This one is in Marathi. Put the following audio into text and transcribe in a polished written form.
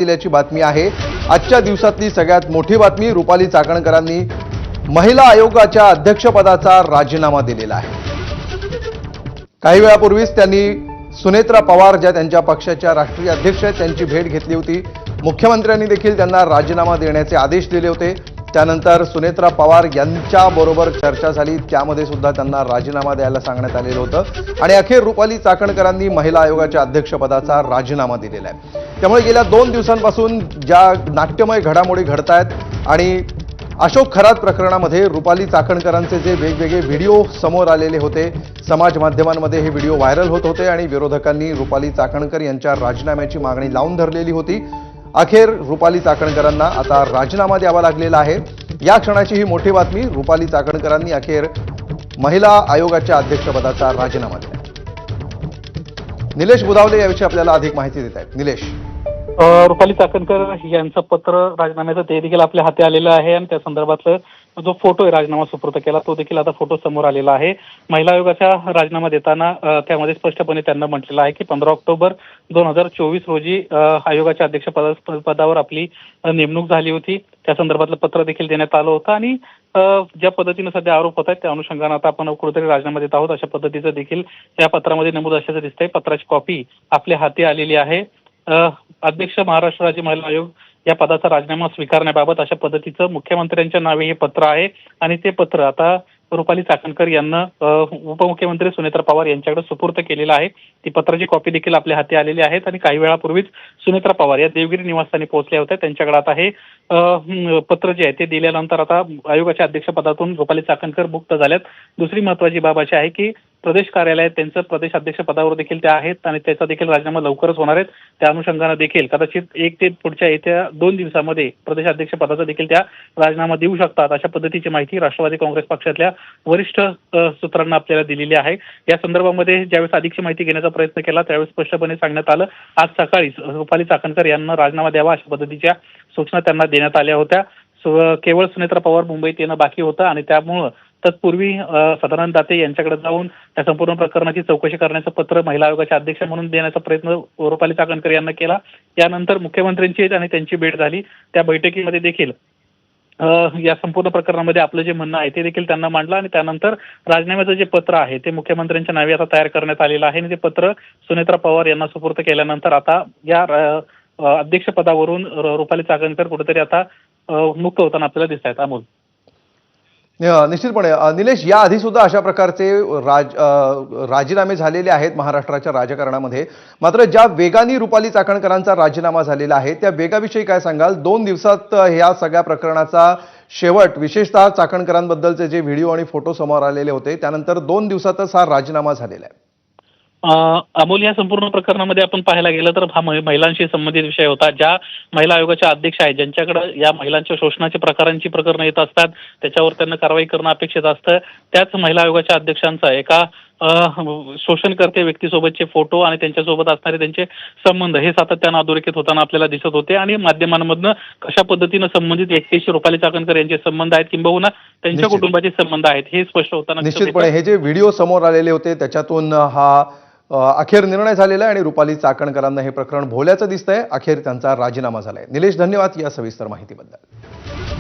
दिल्याची बातमी आहे। आजच्या दिवसातली सगळ्यात मोठी बातमी, रुपाली चाकणकरांनी महिला आयोगाच्या अध्यक्षपदाचा राजीनामा दिलेला आहे। काही वेळापूर्वीच त्यांनी सुनेत्रा पवार, ज्या त्यांच्या पक्षाच्या राष्ट्रीय अध्यक्ष आहेत, त्यांची भेट घेतली होती। मुख्यमंत्र्यांनी देखील त्यांना राजीनामा देण्याचे आदेश दिले होते। त्यानंतर सुनेत्रा पवार यांच्याबरोबर चर्चा झाली, त्यामध्ये सुद्धा त्यांना राजीनामा द्यायला सांगण्यात आलेलं होतं आणि अखेर रुपाली चाकणकरांनी महिला आयोगाच्या अध्यक्षपदाचा राजीनामा दिलेला आहे। त्यामुळे गेल्या 2 दिवसांपासून ज्या नाट्यमय घडामोडी घडतायत आणि अशोक खरात प्रकरणामध्ये रुपाली चाकणकरांचे जे वेगवेगळे व्हिडिओ समोर आलेले होते, समाज माध्यमांमध्ये हे व्हिडिओ व्हायरल होत होते आणि विरोधकांनी रुपाली चाकणकर यांच्या राजीनाम्याची मागणी लावून धरलेली होती। अखेर रुपाली चाकणकरांना आता राजीनामा द्यावा लागलेला आहे। या क्षणाची ही मोठी बातमी, रुपाली चाकणकरांनी अखेर महिला आयोगाच्या अध्यक्षपदाचा राजीनामा दिला। निलेश बुधावले याविषयी आपल्याला अधिक माहिती देत आहेत। निलेश, रुपाली चाकणकर यांचं पत्र राजीनाम्याचं ते देखील आपल्या हाती आलेलं आहे आणि त्या संदर्भातलं जो फोटो आहे राजीनामा सुपूर्द केला तो देखील आता फोटो समोर आलेला आहे। महिला आयोगाचा राजीनामा देताना त्यामध्ये स्पष्टपणे त्यांना म्हटलेलं आहे की 15 ऑक्टोबर 2024 रोजी आयोगाच्या अध्यक्षपदावर आपली नेमणूक झाली होती। त्या संदर्भातलं पत्र देखील देण्यात आलं होतं आणि ज्या पद्धतीने सध्या आरोप होत आहेत त्या अनुषंगाने आता आपण कुठेतरी राजीनामा देत आहोत अशा पद्धतीचं देखील या पत्रामध्ये नमूद असल्याचं दिसतंय। पत्राची कॉपी आपल्या हाती आलेली आहे। अध्यक्ष महाराष्ट्र राज्य महिला आयोग या पदाचा राजीनामा स्वीकारण्याबाबत अशा पद्धतीचं मुख्यमंत्र्यांच्या नावे हे पत्र आहे आणि ते पत्र आता रुपाली चाकणकर यांना उपमुख्यमंत्री सुनेत्रा पवार यांच्याकडे सुपूर्द केलेलं आहे। ती पत्राची कॉपी देखील आपल्या हाती आलेली आहेत आणि काही वेळापूर्वीच सुनेत्रा पवार या देवगिरी निवासस्थानी पोहोचल्या होत्या। त्यांच्याकडे आता हे पत्र जे आहे ते दिल्यानंतर आता आयोगाच्या अध्यक्षपदातून रुपाली चाकणकर मुक्त झाल्यात। दुसरी महत्त्वाची बाब अशी आहे की प्रदेश कार्यालयात त्यांचं प्रदेश अध्यक्ष पदावर देखील त्या आहेत आणि त्याचा देखील राजीनामा लवकरच होणार आहेत। त्या अनुषंगाने देखील कदाचित 1 ते पुढच्या येत्या 2 दिवसामध्ये प्रदेश अध्यक्ष पदाचा देखील त्या राजीनामा देऊ शकतात अशा पद्धतीची माहिती राष्ट्रवादी काँग्रेस पक्षातल्या वरिष्ठ सूत्रांना आपल्याला दिलेली आहे। या संदर्भामध्ये ज्यावेळेस अधिकची माहिती घेण्याचा प्रयत्न केला त्यावेळेस स्पष्टपणे सांगण्यात आलं आज सकाळीच रुपाली चाकणकर यांना राजीनामा द्यावा अशा पद्धतीच्या सूचना त्यांना देण्यात आल्या होत्या। केवळ सुनेत्रा पवार मुंबईत येणं बाकी होतं आणि त्यामुळं तत्पूर्वी सदानंद दाते यांच्याकडे जाऊन त्या संपूर्ण प्रकरणाची चौकशी करण्याचं पत्र महिला आयोगाच्या अध्यक्ष म्हणून देण्याचा प्रयत्न रुपाली चाकणकर यांना केला। यानंतर मुख्यमंत्र्यांची आणि त्यांची भेट झाली। त्या बैठकीमध्ये देखील या संपूर्ण प्रकरणामध्ये आपलं जे म्हणणं आहे ते देखील त्यांना मांडलं आणि त्यानंतर राजीनाम्याचं जे पत्र आहे ते मुख्यमंत्र्यांच्या नावे आता तयार करण्यात आलेलं आहे आणि ते पत्र सुनेत्रा पवार यांना सुपूर्द केल्यानंतर आता या अध्यक्षपदावरून रुपाली चाकणकर कुठेतरी आता मुक्त होताना आपल्याला दिसत आहेत। अमोल, निश्चितपणे निलेश, या आधी सुद्धा अशा प्रकारचे राजीनामे झालेले आहेत महाराष्ट्राच्या राजकारणामध्ये। मात्र ज्या वेगाने रुपाली चाकणकरांचा राजीनामा झालेला आहे त्या वेगाविषयी काय सांगाल? 2 दिवसात या सगळ्या प्रकरणाचा शेवट, विशेषतः चाकणकरांबद्दलचे जे व्हिडिओ आणि फोटो समोर आलेले होते त्यानंतर 2 दिवसातच हा राजीनामा झालेला आहे। अमोल, या संपूर्ण प्रकरणामध्ये आपण पाहायला गेलं तर हा महिलांशी संबंधित विषय होता। ज्या महिला आयोगाच्या अध्यक्ष आहेत ज्यांच्याकडे या महिलांच्या शोषणाच्या प्रकारांची प्रकरणं येत असतात त्याच्यावर त्यांना कारवाई करणं अपेक्षित असतं, त्याच महिला आयोगाच्या अध्यक्षांचा एका शोषणकर्ते व्यक्तीसोबतचे फोटो आणि त्यांच्यासोबत असणारे त्यांचे संबंध हे सातत्यानं अधोरेखित होताना आपल्याला दिसत होते आणि माध्यमांमधनं कशा पद्धतीनं संबंधित व्यक्तीशी रुपाली चाकणकर यांचे संबंध आहेत किंबहुना त्यांच्या कुटुंबाचे संबंध आहेत हे स्पष्ट होताना निश्चितपणे हे जे व्हिडिओ समोर आलेले होते त्याच्यातून हा अखेर निर्णय झालेला आहे आणि रुपाली चाकणकरांना हे प्रकरण भोवल्याचं दिसतंय। अखेर त्यांचा राजीनामा झालाय। निलेश, धन्यवाद या सविस्तर माहितीबद्दल।